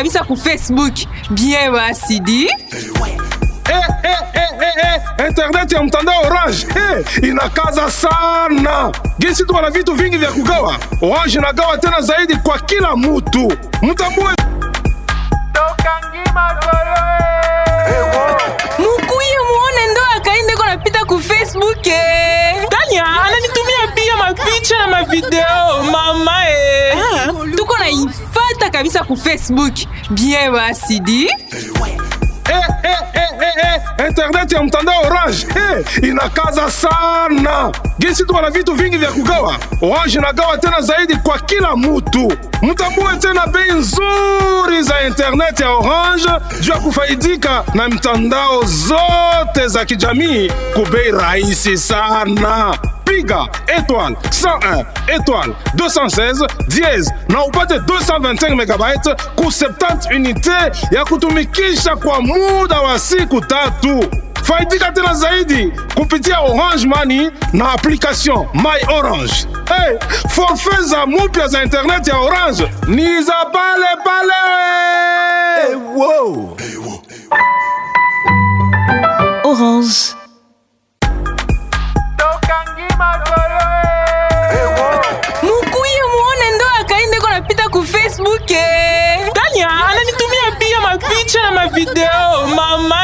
kabisa ku Facebook. Bien basi di. Internet ya mtandao Orange inakaza sana. Jinsi tu wana vitu vingi vya kugawa. Orange inagawa tena zaidi kwa kila mtu. Mtambue Mukuye muone ndo akaende kwa napita ku Facebook. Tanya ananitumia pia mapicha na mavideo mama Tuko na ifata kabisa ku Facebook. Bien basi di. Internet ya mtandao Orange inakaza sana. Jinsi tu wana vitu vingi vya kugawa. Orange inagawa tena zaidi kwa kila mtu. Mtambue tena bei nzuri za internet ya Orange juu ya kufaidika na mitandao zote za kijamii kubei rahisi sana. Piga étoile 101 étoile 216 dièse na upate 225 megabytes ku 70 unité ya kutumikisha kwa muda wa siku 3. Faidika tena zaidi kupitia Orange Money na application My Orange. Forfait za mupya za internet ya Orange ni za pale. Wow. Orange. Mukuye muone ndo akaende kwa napita ku Facebook. Tanya ananitumia pia mapicha na mavideo mama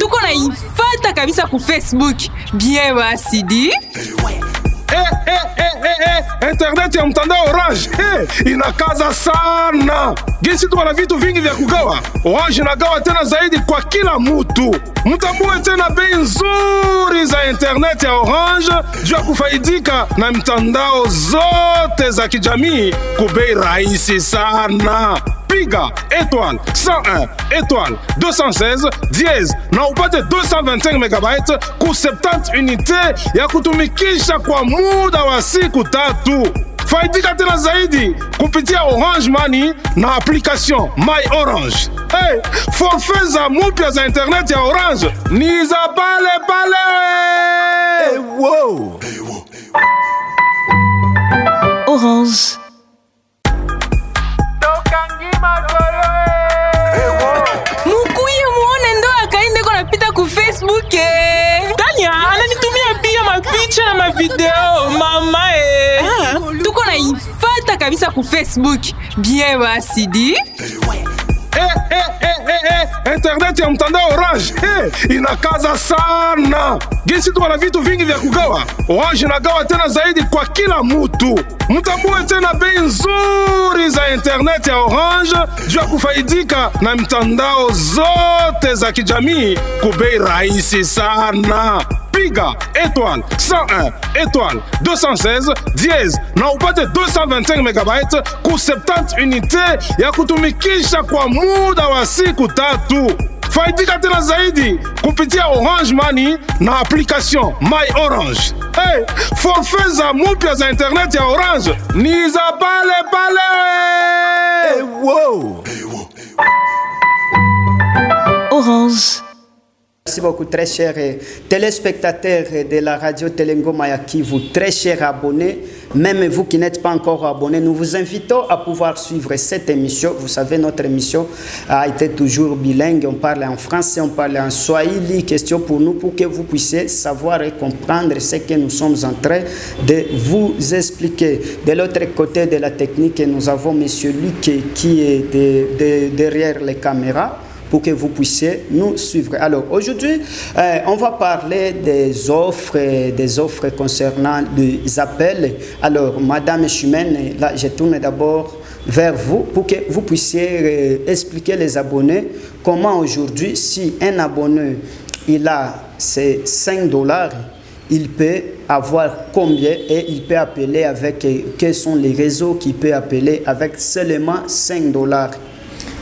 Tuko na ifata kabisa ku Facebook. Bien basi di. Internet ya mtandao Orange inakaza sana. Jinsi tu wana vitu vingi vya kugawa. Orange inagawa tena zaidi kwa kila mtu. Mtambue tena bei nzuri za internet ya Orange juu ya kufaidika na mitandao zote za kijamii kubei rahisi sana. Piga étoile 101 étoile 216 dièse na upate 225 megabytes ku 70 unité ya kutumikisha kwa muda wa siku 3. Faidika tena zaidi kupitia Orange Money na application My Orange. Forfait za mupya za internet ya Orange ni za pale. Wow. Orange. Mukuye muone ndo akaende kwa napita ku Facebook. Tanya ananitumia pia mapicha na mavideo mama Tuko na ifata kabisa ku Facebook. Bien basi di. Internet ya mtandao Orange inakaza sana. Jinsi tu wana vitu vingi vya kugawa. Orange inagawa tena zaidi kwa kila mtu. Mtambue tena bei nzuri za internet ya Orange juu ya kufaidika na mitandao zote za kijamii kubei rahisi sana. Piga étoile 101 étoile 216 dièse na upate 225 megabytes ku 70 unité ya kutumikisha kwa muda wa siku 3. Faidika tena zaidi kupitia Orange Money na application My Orange. Forfait za mupya za internet ya Orange ni za pale. Wow. Orange. Merci beaucoup, très chers téléspectateurs de la radio Telengoma ya Kivu, très chers abonnés, même vous qui n'êtes pas encore abonnés, nous vous invitons à pouvoir suivre cette émission. Vous savez, notre émission a été toujours bilingue, on parle en français, on parle en swahili, question pour nous, pour que vous puissiez savoir et comprendre ce que nous sommes en train de vous expliquer. De l'autre côté de la technique, nous avons Monsieur Luc qui est derrière les caméras, pour que vous puissiez nous suivre. Alors aujourd'hui, on va parler des offres concernant les appels. Alors Madame Chimène, là je tourne d'abord vers vous pour que vous puissiez expliquer les abonnés comment aujourd'hui, si un abonné il a ses $5, il peut avoir combien et il peut appeler avec quels sont les réseaux qu'il peut appeler avec seulement $5.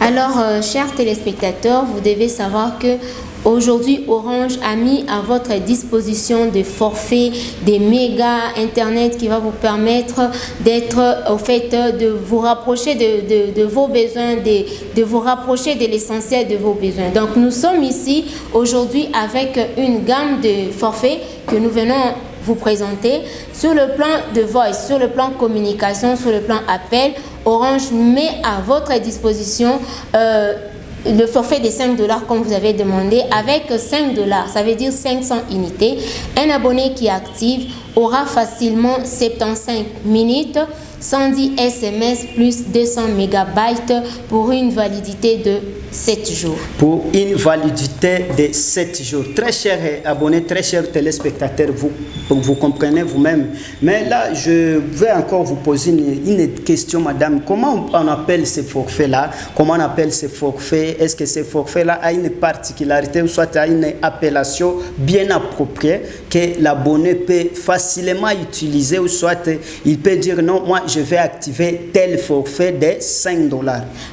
Alors, chers téléspectateurs, vous devez savoir que aujourd'hui, Orange a mis à votre disposition des forfaits, des mégas Internet qui va vous permettre d'être au fait de vous rapprocher de vos besoins, de vous rapprocher de l'essentiel de vos besoins. Donc, nous sommes ici aujourd'hui avec une gamme de forfaits que nous venons vous présenter. Sur le plan de voice, sur le plan communication, sur le plan appel, Orange met à votre disposition le forfait des 5 $ comme vous avez demandé. Avec 5 $, ça veut dire 500 unités. Un abonné qui active aura facilement 75 minutes, 110 SMS plus 200 MB pour une validité de 7 jours. Pour une validité de 7 jours. Très chers abonnés, très chers téléspectateurs, vous comprenez vous-même. Mais là, je vais encore vous poser une question, madame. Comment on appelle ces forfaits-là? Comment on appelle ces forfaits? Est-ce que ces forfaits-là a une particularité ou soit a une appellation bien appropriée que l'abonné peut facilement utiliser ou soit il peut dire non, moi je vais activer tel forfait de 5 $.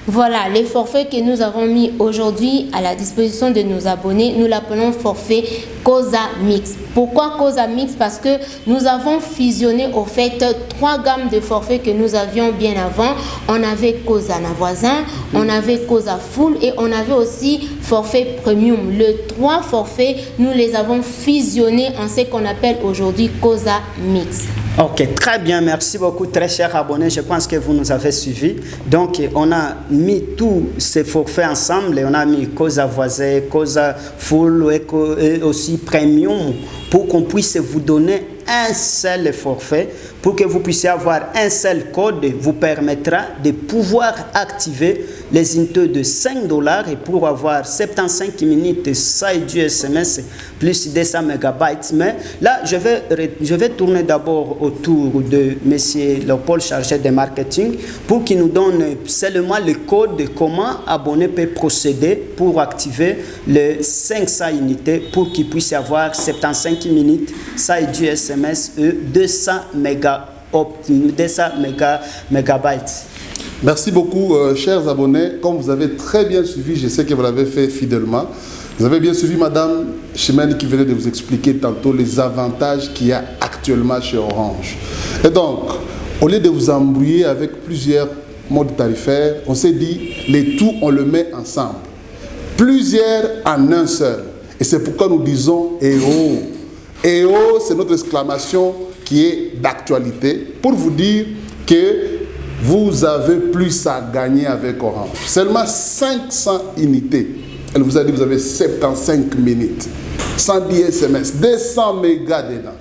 Voilà, les forfaits que nous avons mis aujourd'hui à la disposition de nos abonnés, nous l'appelons forfait Cosa Mix. Pourquoi Cosa Mix? Parce que nous avons fusionné au fait 3 gammes de forfaits que nous avions bien avant. On avait Cosa Voisin, on avait Cosa Full et on avait aussi forfait Premium. Les 3 forfaits, nous les avons fusionnés en ce qu'on appelle aujourd'hui Cosa Mix. Ok, très bien, merci beaucoup, très chers abonnés. Je pense que vous nous avez suivis. Donc, on a mis tous ces forfaits ensemble et on a mis Cosa Voisin, Cosa Full et aussi Premium pour qu'on puisse vous donner un seul forfait, pour que vous puissiez avoir un seul code, vous permettra de pouvoir activer les unités de 5 $ et pour avoir 75 minutes, ça et du SMS plus 200 MB. Mais là, je vais tourner d'abord autour de M. Léopold, chargé de marketing, pour qu'il nous donne seulement le code de comment abonné peut procéder pour activer les 500 unités pour qu'il puisse avoir 75 minutes, ça et du SMS et 200 mégabytes. Merci beaucoup, chers abonnés. Comme vous avez très bien suivi, je sais que vous l'avez fait fidèlement. Vous avez bien suivi Madame Chimène qui venait de vous expliquer tantôt les avantages qu'il y a actuellement chez Orange. Et donc, au lieu de vous embrouiller avec plusieurs modes tarifaires, on s'est dit, les tout, on le met ensemble. Plusieurs en un seul. Et c'est pourquoi nous disons EO. EO, c'est notre exclamation qui est d'actualité pour vous dire que vous avez plus à gagner avec Orange. Seulement 500 unités. Elle vous a dit que vous avez 75 minutes, 110 SMS, 200 mégas dedans.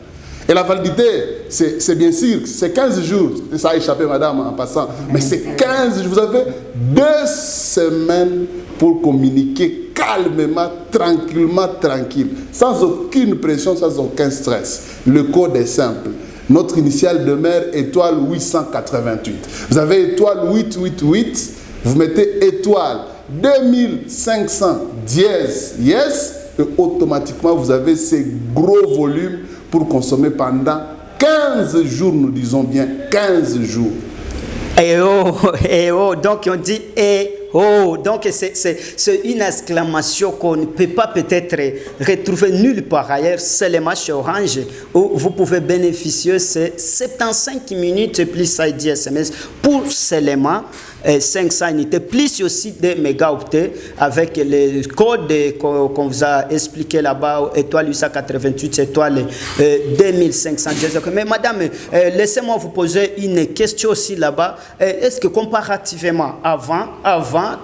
Et la validité, c'est bien sûr, c'est 15 jours. Ça a échappé, madame, en passant. Mais c'est 15 jours. Vous avez 2 semaines pour communiquer calmement, tranquille, sans aucune pression, sans aucun stress. Le code est simple. Notre initiale demeure étoile 888. Vous avez étoile 888, vous mettez étoile 2500 dièse, yes, et automatiquement vous avez ces gros volumes pour consommer pendant 15 jours, nous disons bien 15 jours. Donc on dit donc c'est une exclamation qu'on ne peut pas peut-être retrouver nulle part ailleurs, seulement chez Orange, où vous pouvez bénéficier de 75 minutes plus ID SMS pour seulement 500 unités, plus aussi des mégaoctets avec les codes qu'on vous a expliqué là-bas, étoile 888, étoile 2500. Mais madame, laissez-moi vous poser une question aussi là-bas. Est-ce que comparativement avant,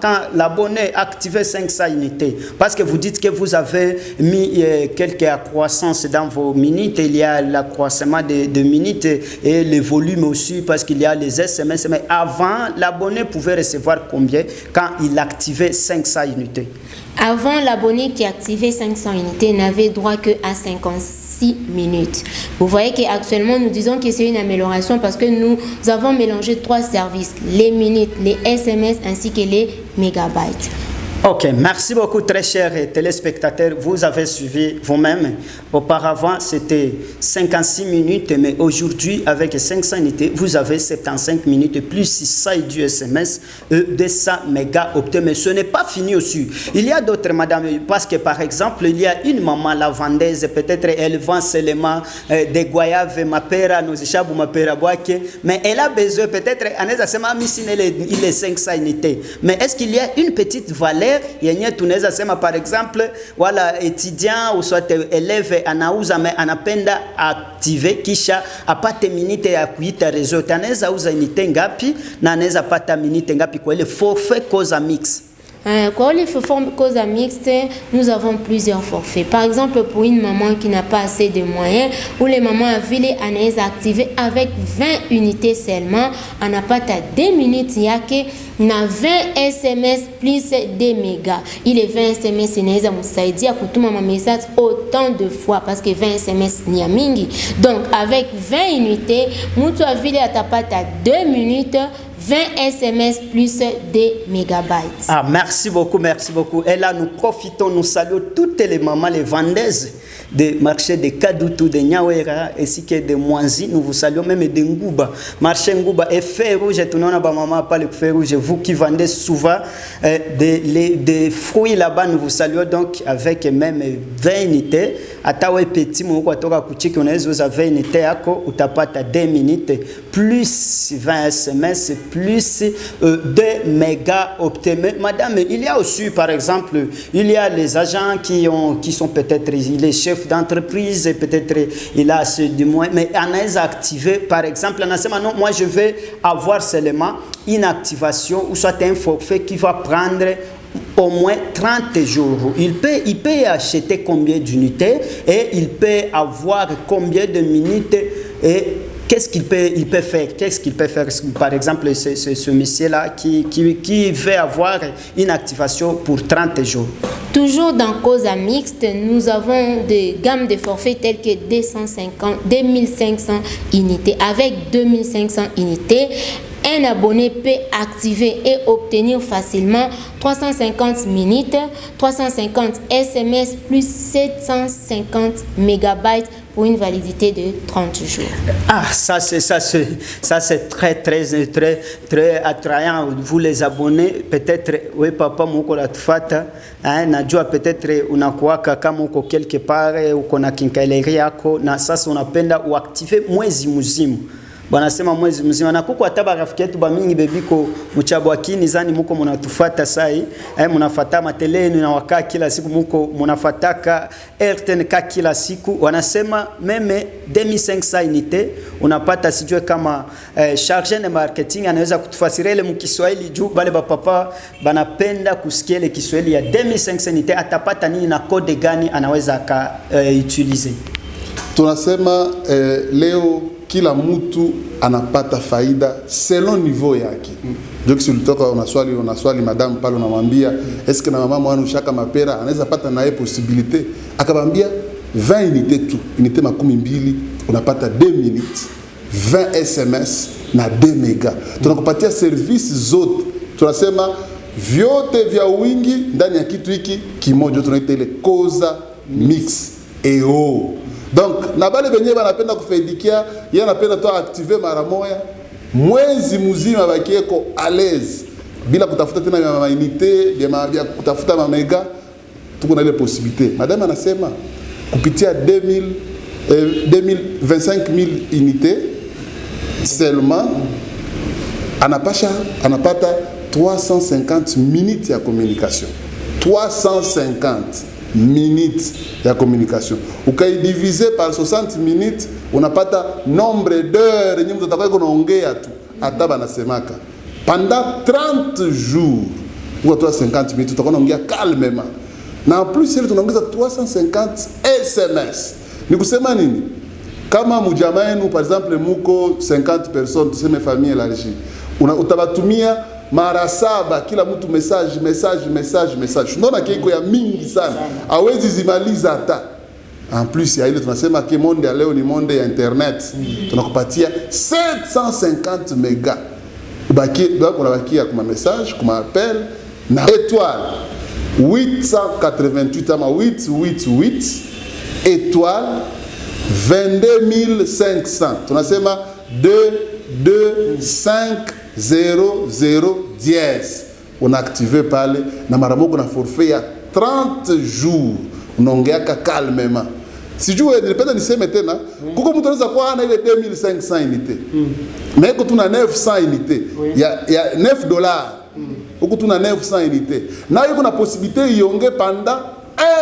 quand l'abonné activait 500 unités, parce que vous dites que vous avez mis quelques accroissances dans vos minutes, il y a l'accroissement de minutes et les volumes aussi, parce qu'il y a les SMS, mais avant, l'abonné pouvait recevoir combien quand il activait 500 unités? Avant, l'abonné qui activait 500 unités n'avait droit que à 56 minutes. Vous voyez qu'actuellement, nous disons que c'est une amélioration parce que nous avons mélangé 3 services, les minutes, les SMS ainsi que les mégabytes. Ok, merci beaucoup très chers téléspectateurs. Vous avez suivi vous-même. Auparavant, c'était 56 minutes, mais aujourd'hui, avec 500 unités, vous avez 75 minutes plus 600 du SMS, 200 mégaoctets. Mais ce n'est pas fini aussi. Il y a d'autres, madame, parce que par exemple, il y a une maman lavandaise, peut-être elle vend seulement des goyaves, ma père, nos échappes, ma père, mais elle a besoin peut-être, il est 500 unités. Mais est-ce qu'il y a une petite valeur secondaire yenye tunaweza sema par exemple wala étudiant ou soit élève anauza mais anapenda activer kisha apate minute ya kuita réseau, anaweza uza unité ngapi na anaweza pata minute ngapi kwa ile forfait cause mix? Quand les causes mixtes, nous avons plusieurs forfaits. Par exemple, pour une maman qui n'a pas assez de moyens, ou les mamans à ville, on est activé avec 20 unités seulement. On n'a pas ta 2 minutes, il y a que 20 SMS plus 2 mégas. Il est 20 SMS, il y a un message autant de fois parce que 20 SMS n'y a mingi. Donc, avec 20 unités, Moutou à ville, tu n'as pas ta 2 minutes. 20 SMS plus 2 mégabytes. Ah, merci beaucoup, merci beaucoup. Et là, nous profitons, nous saluons toutes les mamans, les vendeuses des marchés de Kadoutou, de Nyawera, ainsi que de Mwanzi. Nous vous saluons même de Ngouba. Marché Ngouba et Fer Rouge, tout le monde a maman pas le Fer Rouge. Vous qui vendez souvent des fruits là-bas, nous vous saluons donc avec même 20 unités. Atawe petit, mon toka kuchiki, on a 20 unités, ou t'as pas ta 2 minutes, plus 20 SMS, plus 2 mégas obtenus. Madame, il y a aussi, par exemple, il y a les agents qui sont peut-être les chefs d'entreprise, peut-être il a ceux du moins, mais on a activé, par exemple, on a dit, non, moi je vais avoir seulement une activation ou soit un forfait qui va prendre au moins 30 jours. Il peut acheter combien d'unités et il peut avoir combien de minutes et qu'est-ce qu'il peut faire? Qu'est-ce qu'il peut faire? Par exemple, ce monsieur-là qui veut avoir une activation pour 30 jours. Toujours dans cause mixte, nous avons des gammes de forfaits telles que 2500 unités. Avec 2500 unités, un abonné peut activer et obtenir facilement 350 minutes, 350 SMS plus 750 mégabytes pour une validité de 30 jours. Ah, ça c'est très attrayant. Vous les abonnés, peut-être, oui papa, moko la tufata, najua peut-être unakuwaka kama uko quelque part, uko na kinkaleri yako, na sasa unapenda uactive mwezi mzima. Wanasema mwezi mzima na kuko hata rafiki yetu bamingi bebiko mchabwakini zani muko mnatufata sai mnafuata mateleni na wakaa kila siku muko mnafataka RTNK kila siku wanasema meme 2500 unité unapata sijue kama charge de marketing anaweza kutufasiria ile mkiswahili juu bale bapapa banapenda kusikia ile Kiswahili ya 2500 unité atapata nini na code gani anaweza ka utiliser. Tunasema leo kila mtu anapata faida selon niveau yake. Ndio kisi ulitoka unaswali madame pale unamwambia est-ce que na mama mwana ushaka mapera anaweza pata naye possibilité akabambia 20 unité tu unité 12 unapata 2 minutes 20 SMS na 2 mega. Tunakupatia service zote. Tunasema vyote vya wingi ndani ya kitu hiki kimoja tunaita ile Koza Mix EO. Donc na bale benye banapenda kufaidikia yeye anapenda tu activer mara moja mwezi mzima bakieko à l'aise bila kutafuta tena ya unité ya kutafuta ma mega. Tuko na ile possibilité. Madame anasema kupitia 25000 unités seulement anapata 350 minutes ya communication. 350 minutes ya communication. Ukaidiviser par 60 minutes unapata nombre d'heures yenye mtu atakuwa kunaongea tu hata banasemaka pendant 30 jours ou 350 minutes utakuwa unaongea calmement na en plus ile tunaongeza 350 SMS. Ni kusema nini? Kama mjamaa yenu par exemple muko 50 personnes tuseme famille élargie utabatumia mara 7 kila mtu message. Unaona kiko ya mingi sana. Hawezi zimaliza hata. En plus ya ile tunasema ke monde ya leo ni monde ya internet. Tunakupatia 750 mega. Ubaki donc unabakia kwa message, kwa appel na étoile 888 ama 888 étoile 22500. Tunasema 2250010. On active pale na mara moja na forfait ya 30 jours. Unaongeaka calmement. Sijue nilipenda niseme tena kuko mtu anaweza kuwa ana ile 2500 unité. Mais quand tuna 900 unité ya $9. huku tuna 900 unités. Na yuko na possibilité ionge pendant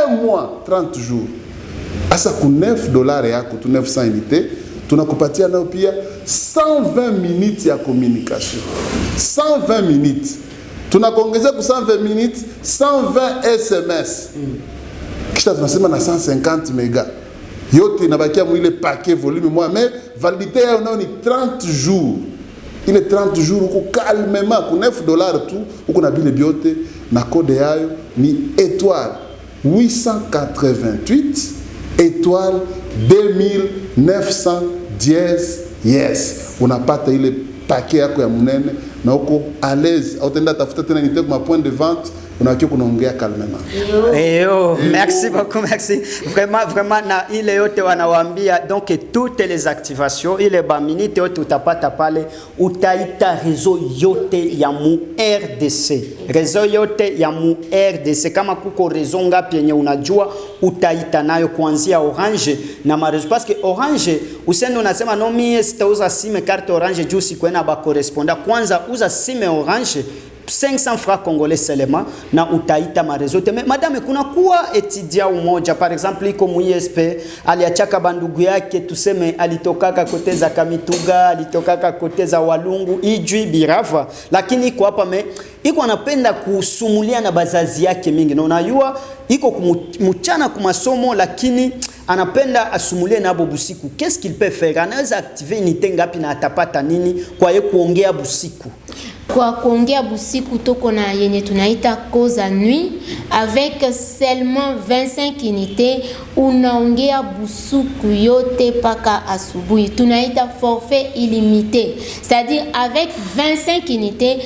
1 mois, 30 jours. Asa ku $9 yako tu 900 unités, tunakupatia nao pia 120 minutes ya communication. 120 minutes. Tunakuongezea ku 120 minutes 120 SMS. Kisha tunasema na 150 mega. Yote inabakia mwile paquet volume moi, mais validité yao nao ni 30 jours. Il est 30 jours uko calmement ku $9 tu uko na bile biote na code yayo ni étoile 888 étoile 2900 dièse yes. Unapata ile paquet yako ya munene na uko à l'aise. Autenda tafuta tena nite kwa point de vente unakiwa kunaongea calmement. Merci beaucoup, merci. Vraiment na ile yote wanawaambia donc toutes les activations ile ba minute yote utapata pale, utaita réseau yote ya mu RDC. Réseau yote ya mu RDC, kama kuko réseau ngapi yenye unajua utaita nayo kuanzia Orange na marezo, parce que Orange usende unasema no mie sitauza sime carte Orange juu sikwena ba correspondant. Kwanza uza sime Orange 500 francs congolais seulement na utaita marezote. Madame, kuna kuwa etudia umoja par exemple iko muISP aliachaka bandugu yake, tuseme alitokaka kote za Kamituga, alitokaka kote za Walungu, Ijwi, Birava, lakini iko hapa iko anapenda kusumulia na bazazi yake mingi, na unajua iko mchana kwa masomo lakini anapenda asumulie nabo busiku. Qu'est-ce qu'il peut faire? Anaweza activer unité ngapi na atapata nini kwa yeye kuongea busiku? Kwa kuongea busiku toko na yenye tunaita cause nuit avec seulement 25 unités unaongea busiku yote paka asubuhi. Tunaita forfait illimité. C'est-à-dire avec 25 unités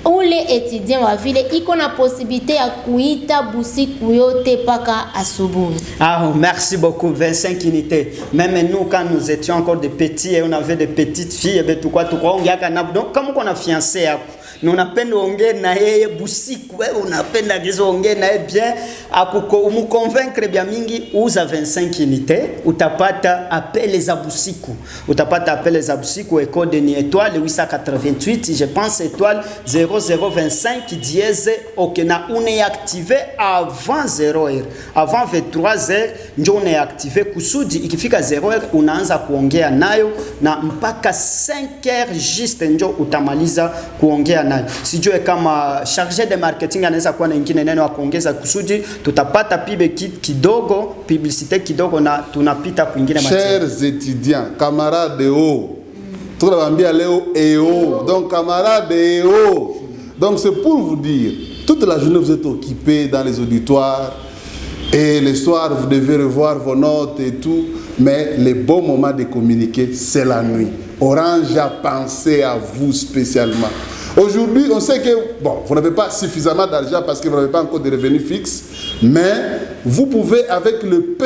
ule étudiant wa vile iko na possibilité ya kuita busiku yote paka asubuhi. Ah, merci beaucoup, 25 unités. Même nous quand nous étions encore des petits et on avait des petites filles, et tout quoi on yaka na donc comme on a fiancé hapo. Na unapenda ongea na yeye busiku, wewe unapenda gizo ongea na yeye bien, akuko umuconvaincre bien mingi, uza 25 unités, utapata appel za busiku. Utapata appel za busiku et code ni étoile 888, je pense étoile 0025 dièse OK na une activé avant 0h. Avant 23h ndio une activé kusudi ikifika 0h unaanza kuongea nayo na mpaka 5h juste ndio utamaliza kuongea nayo. Sijue kama chargé de marketing anaweza kuwa na ingine neno kuongeza kusudi tutapata pibe kidogo, publicité kidogo na tunapita kwingine materi. Chers étudiants, camarades de haut. Tunabambia leo EO. Donc camarades de haut. Donc c'est pour vous dire, toute la journée vous êtes occupés dans les auditoires et le soir vous devez revoir vos notes et tout, mais le bon moment de communiquer c'est la nuit. Orange a pensé à vous spécialement. Aujourd'hui, on sait que, bon, vous n'avez pas suffisamment d'argent parce que vous n'avez pas encore de revenus fixes, mais vous pouvez avec le P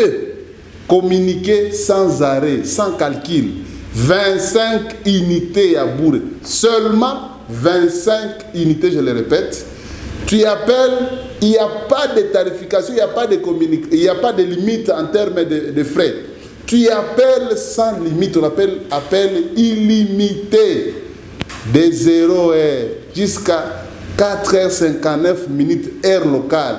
communiquer sans arrêt, sans calcul. 25 unités à bourre. Seulement 25 unités, je le répète. Tu appelles, il n'y a pas de tarification, il n'y a pas de communication, il n'y a pas de limite en termes de frais. Tu appelles sans limite, on appelle appel illimité. De 0h jusqu'à 4h59 minutes heure locale.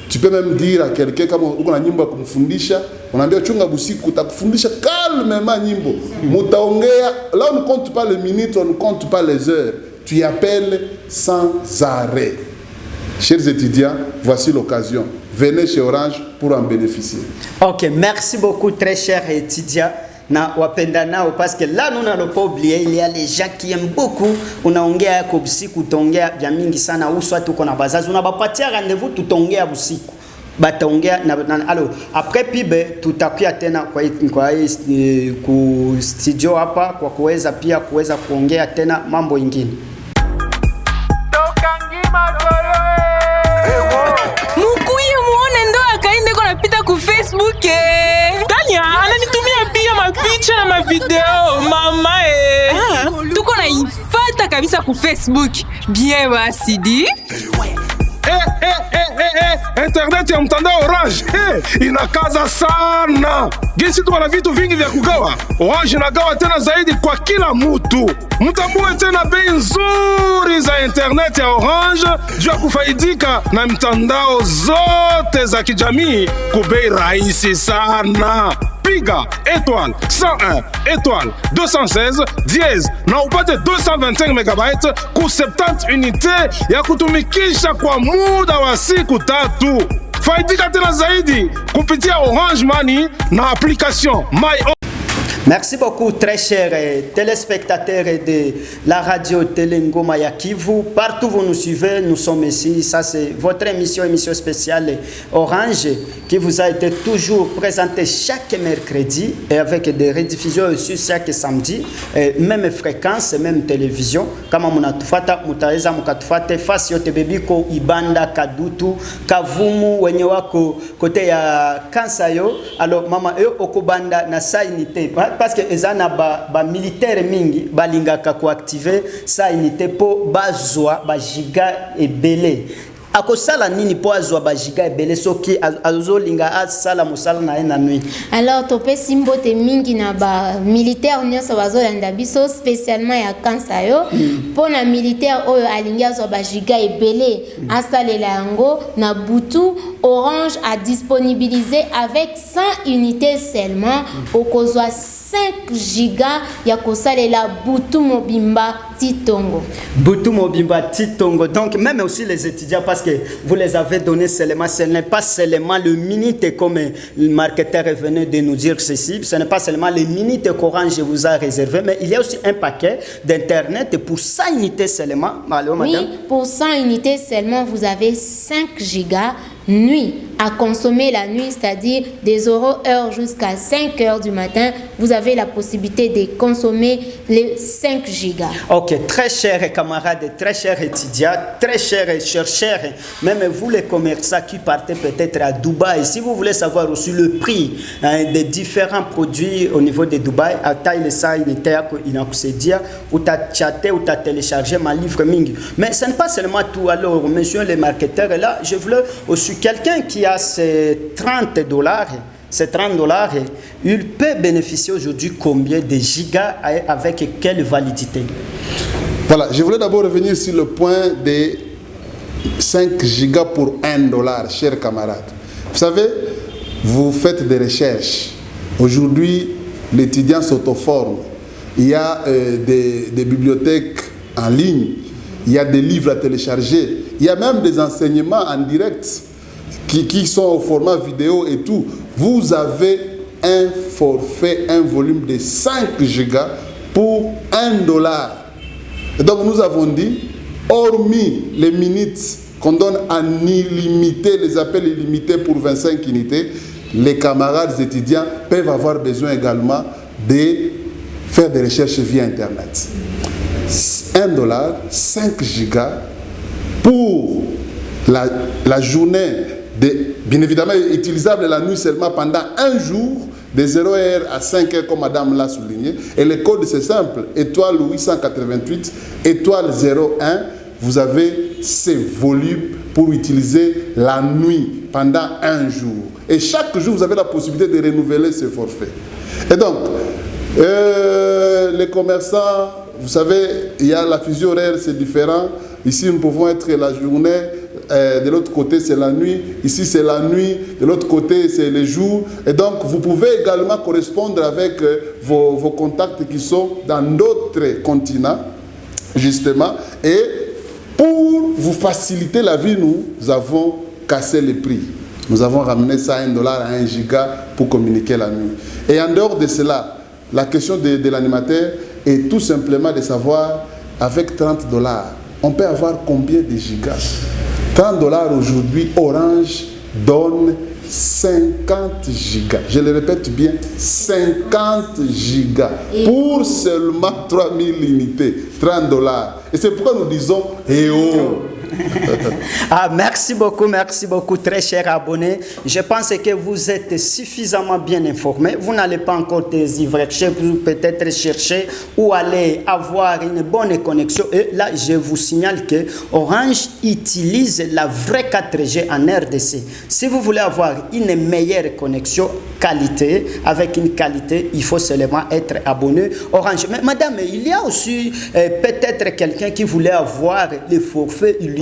Tu peux même dire à quelqu'un comme on a nyimbo kumfundisha, on a dit chunga busiku utakufundisha calmement nyimbo. Mutaongea, là on ne compte pas les minutes, on ne compte pas les heures. Tu appelles sans arrêt. Chers étudiants, voici l'occasion. Venez chez Orange pour en bénéficier. OK, merci beaucoup très chers étudiants. Na wapenda nao parce que là nous n'allons pas oublier, il y a les gens qui aiment beaucoup. Unaongea kwa busiku utaongea vya mingi sana, uswa tuko na bazazi unabapatia rendez-vous tutaongea busiku bataongea na alors après pibe tutakuja tena kwa ku studio hapa kwa kuweza pia kuweza kuongea tena mambo ingine. Mukuye muone ndo akaende kwa napita ku Facebook Tanya ananitumia pia mapicha na mavideo mama tuko na ifata kabisa ku Facebook bien basi di internet ya mtandao Orange inakaza sana. Jinsi tuko na vitu vingi vya kugawa, Orange inagawa tena zaidi kwa kila mtu. Mtambue tena bei nzuri za internet ya Orange juu ya kufaidika na mtandao zote za kijamii kubei rahisi sana. Piga étoile 101 étoile 216 dièse na upate 225 MB ku 70 unité ya kutumikisha kwa muda wa siku 3. Faidika tena zaidi kupitia Orange Money na application My. Merci beaucoup, très chers téléspectateurs de la radio Telengoma ya Kivu. Partout où vous nous suivez, nous sommes ici. Ça, c'est votre émission spéciale Orange qui vous a été toujours présentée chaque mercredi et avec des rediffusions aussi chaque samedi. Même fréquence, même télévision. Kama munatufata, mutaweza mukatufate fasi yote bebiko Ibanda, Kadutu, Kavumu, wenye wako kote ya Kansayo. Alors, mama, okobanda na sainite. Parce que ezana ba militaire mingi balingaka ko activer sa unité po bazwa ba giga ebele. Akosala nini po azwa ba giga ebele soki azolinga asala musala na ena nuit. Alors topé simbote mingi na ba militaire nyonso bazolanda biso spécialement ya Kansayo po na militaire oyo alinga azwa ba giga ebele asalela yango na butu. Orange a disponibilisé avec 100 unités seulement okozwa 5 gigas ya kosalela butu mobimba titongo. Butu mobimba titongo. Donc même aussi les étudiants, parce que vous les avez donné seulement, ce n'est pas seulement le minute comme le marketeur venait de nous dire ceci, ce n'est pas seulement les minutes qu'Orange vous a réservé, mais il y a aussi un paquet d'internet pour 100 unités seulement. Allô, madame? Oui, pour 100 unités seulement, vous avez 5 gigas nuit à consommer la nuit, c'est-à-dire des 0h jusqu'à 5h du matin, vous avez la possibilité de consommer les 5 gigas. Ok, très chers camarades, très chers étudiants, très chers chercheurs, même vous les commerçants qui partez peut-être à Dubaï, si vous voulez savoir aussi le prix des différents produits au niveau de Dubaï, à taille ça, il y a ou t'as chaté ou t'as téléchargé ma livre mingi. Mais ce n'est pas seulement tout. Alors, monsieur le marketeur est là, je voulais aussi quelqu'un qui a ces $30, ces $30, il peut bénéficier aujourd'hui combien de gigas avec quelle validité? Voilà, je voulais d'abord revenir sur le point des 5 gigas pour $1, chers camarades. Vous savez, vous faites des recherches. Aujourd'hui, l'étudiant s'auto-forme. Il y a des bibliothèques en ligne. Il y a des livres à télécharger. Il y a même des enseignements en direct qui sont au format vidéo et tout. Vous avez un forfait, un volume de 5 gigas pour $1. Et donc nous avons dit, hormis les minutes qu'on donne en illimité, les appels illimités pour 25 unités, les camarades étudiants peuvent avoir besoin également de faire des recherches via Internet. $1, 5 gigas pour la journée, bien évidemment utilisable la nuit seulement pendant un jour, de 0h à 5h comme madame l'a souligné. Et le code c'est simple, étoile 888, étoile 01, vous avez ces volumes pour utiliser la nuit pendant un jour. Et chaque jour, vous avez la possibilité de renouveler ce forfait. Et donc, les commerçants, vous savez, il y a la fusion horaire, c'est différent. Ici, nous pouvons être la journée, de l'autre côté, c'est la nuit. Ici, c'est la nuit, de l'autre côté, c'est le jour. Et donc, vous pouvez également correspondre avec vos contacts qui sont dans d'autres continents, justement. Et pour vous faciliter la vie, nous avons cassé les prix. Nous avons ramené ça à $1 à 1 giga pour communiquer la nuit. Et en dehors de cela, la question de l'animateur est tout simplement de savoir, avec $30, on peut avoir combien de gigas? $30 aujourd'hui, Orange donne 50 gigas. Je le répète bien, 50 gigas pour seulement 3000 unités. $30. Et c'est pourquoi nous disons eh oh. Merci beaucoup, très chers abonnés. Je pense que vous êtes suffisamment bien informés. Vous n'allez pas encore désivrer, vous peut-être chercher ou aller avoir une bonne connexion. Et là, je vous signale que Orange utilise la vraie 4G en RDC. Si vous voulez avoir une meilleure connexion qualité, avec une qualité, il faut seulement être abonné Orange. Mais madame, il y a aussi peut-être quelqu'un qui voulait avoir les forfaits illimités.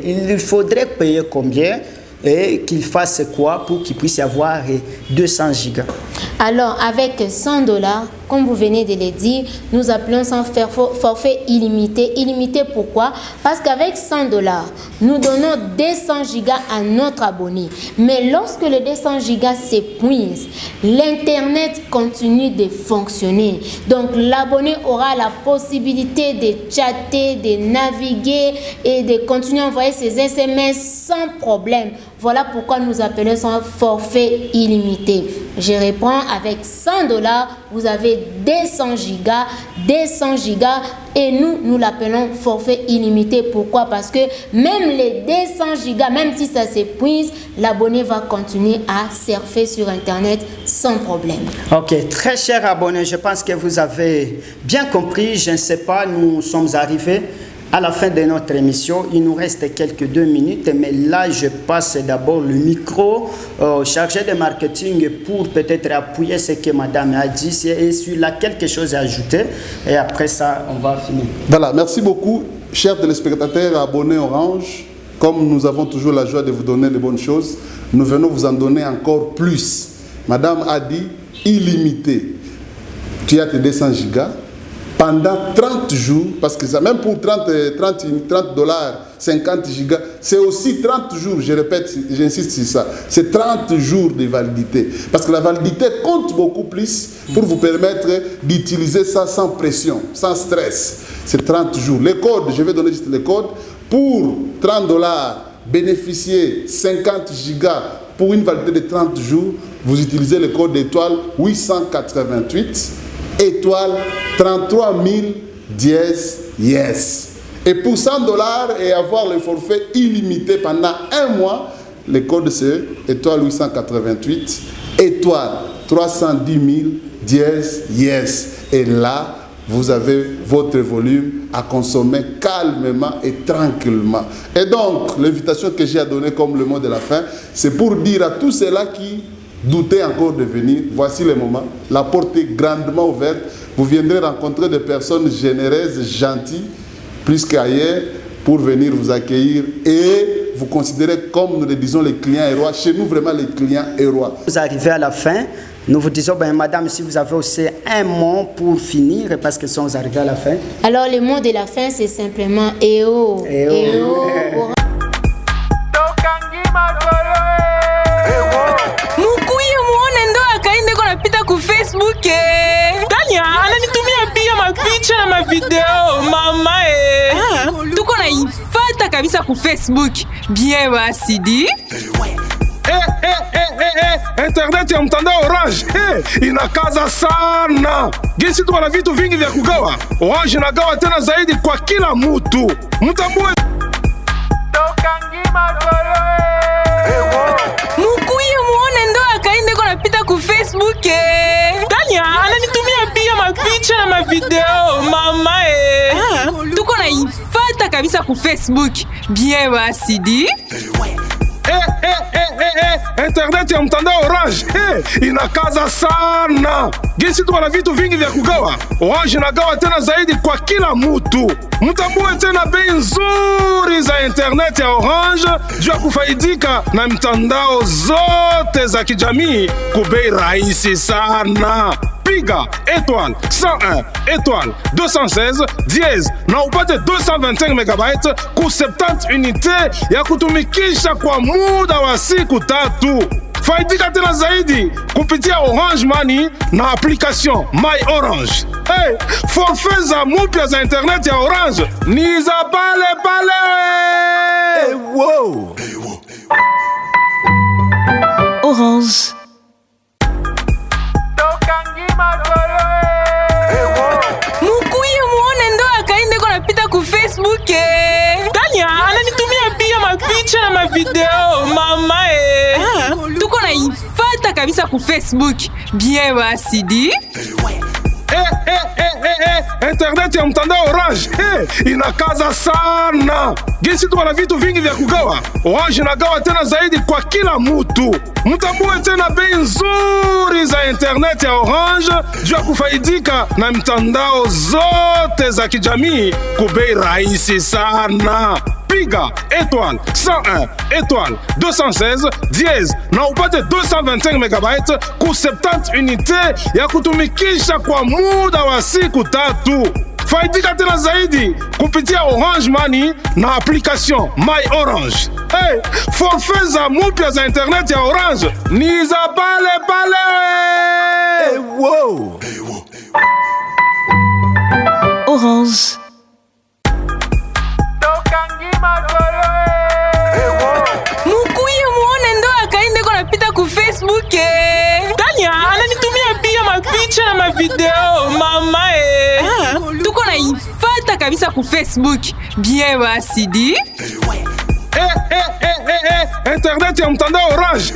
Il faudrait payer combien et qu'il fasse quoi pour qu'il puisse avoir 200 gigas? Alors, avec $100, comme vous venez de le dire, nous appelons ça forfait illimité. Illimité pourquoi? Parce qu'avec $100, nous donnons 200 gigas à notre abonné. Mais lorsque le 200 gigas s'épuise, l'Internet continue de fonctionner. Donc, l'abonné aura la possibilité de chatter, de naviguer et de continuer à envoyer ses SMS sans problème. Voilà pourquoi nous appelons ça forfait illimité. Je reprends, avec $100, vous avez 200 gigas et nous l'appelons forfait illimité. Pourquoi? Parce que même les 200 gigas, même si ça s'épuise, l'abonné va continuer à surfer sur Internet sans problème. Ok, très chers abonnés, je pense que vous avez bien compris. Je ne sais pas, nous sommes arrivés à la fin de notre émission. Il nous reste quelques 2 minutes, mais là, je passe d'abord le micro au chargé de marketing pour peut-être appuyer ce que madame a dit et sur là quelque chose à ajouter. Et après ça, on va finir. Voilà, merci beaucoup, chers téléspectateurs abonnés Orange. Comme nous avons toujours la joie de vous donner de bonnes choses, nous venons vous en donner encore plus. Madame a dit illimité. Tu as tes 200 gigas. Pendant 30 jours, parce que ça, même pour 30 dollars, 50 gigas, c'est aussi 30 jours, je répète, j'insiste sur ça, c'est 30 jours de validité. Parce que la validité compte beaucoup plus pour vous permettre d'utiliser ça sans pression, sans stress. C'est 30 jours. Les codes, je vais donner juste les codes. Pour 30 dollars, bénéficier 50 gigas pour une validité de 30 jours, vous utilisez le code étoile 888. Étoile 33 000 dièse yes. Et pour 100 dollars et avoir le forfait illimité pendant 1 mois, le code c'est étoile 888 étoile 310 000 dièse yes. Et là, vous avez votre volume à consommer calmement et tranquillement. Et donc, l'invitation que j'ai à donner comme le mot de la fin, c'est pour dire à tous ceux-là qui doutez encore de venir, voici le moment. La porte est grandement ouverte. Vous viendrez rencontrer des personnes généreuses, gentilles, plus qu'ailleurs, pour venir vous accueillir et vous considérer comme nous le disons les clients héros. Chez nous, vraiment, les clients héros. Vous arrivez à la fin. Nous vous disons, madame, si vous avez aussi un mot pour finir, parce que nous sommes arrivés à la fin. Alors, le mot de la fin, c'est simplement EO. EO. Facebook Tanya ananitumia pia mapicha na mavideo mama tuko na ifata kabisa ku Facebook bien basi di Internet ya mtandao Orange inakaza sana. Jinsi tuko na vitu vingi vya kugawa, Orange inagawa tena zaidi kwa kila mtu. Mtambue mukuye muone ndo akaende kwa napita ku Facebook Tanya ananitumia pia mapicha na mavideo mama tuko na ifata kabisa ku Facebook bien basi di Internet ya mtandao Orange inakaza sana. Jinsi tuko na vitu vingi vya kugawa, Orange inagawa tena zaidi kwa kila mtu. Mtambue tena bei nzuri za internet ya Orange juu ya kufaidika na mtandao zote za kijamii kwa bei rahisi sana. Piga étoile 101 étoile 216 dièse na upate 225 megabytes ku 70 unité ya kutumikisha kwa muda wa siku 3. Faidika tena zaidi kupitia Orange Money na application My Orange. Forfait za mpya za internet ya Orange ni za pale. Wow. Orange. mukuye muone ndo akaende kwa napita ku Facebook kabisa ku Facebook. Bien basi di. Internet ya mtandao Orange inakaza sana. Gesi tuko na vitu vingi vya kugawa. Orange inagawa tena zaidi kwa kila mutu. Mtambue tena bei nzuri za internet ya Orange juu ya kufaidika na mtandao zote za kijamii kwa bei rahisi sana. Piga étoile 101 étoile 216 dièse na upate 225 megabytes ku 70 unité ya kutumikisha kwa muda wa siku 3. Faidika tena zaidi kupitia Orange Money na application My Orange. Forfait za mupya za internet ya Orange ni za pale pale. Wow. Orange. Mukuye muone ndo akaende kwa napita ku Facebook. Tanya ananitumia pia mapicha na mavideo mama Tuko na ifata kabisa ku Facebook. Bien basi di. Internet ya mtandao Orange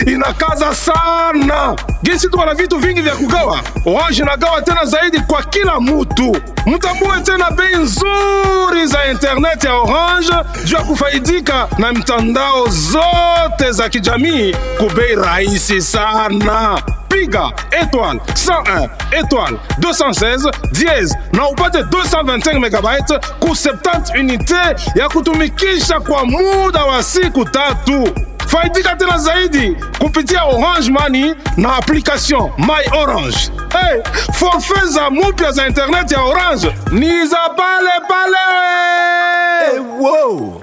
inakaza sana. Gesi tuko na vitu vingi vya kugawa. Orange inagawa tena zaidi kwa kila mutu. Mtambue tena bei nzuri za internet ya Orange juu ya kufaidika na mtandao zote za kijamii kwa bei rahisi sana. Piga étoile 101 étoile 216 dièse na upate 225 megabytes ku 70 unité ya kutumikisha kwa muda wa siku 3. Faidika tena zaidi kupitia Orange Money na application My Orange. Forfait za mupya za internet ya Orange ni za pale pale. Wow.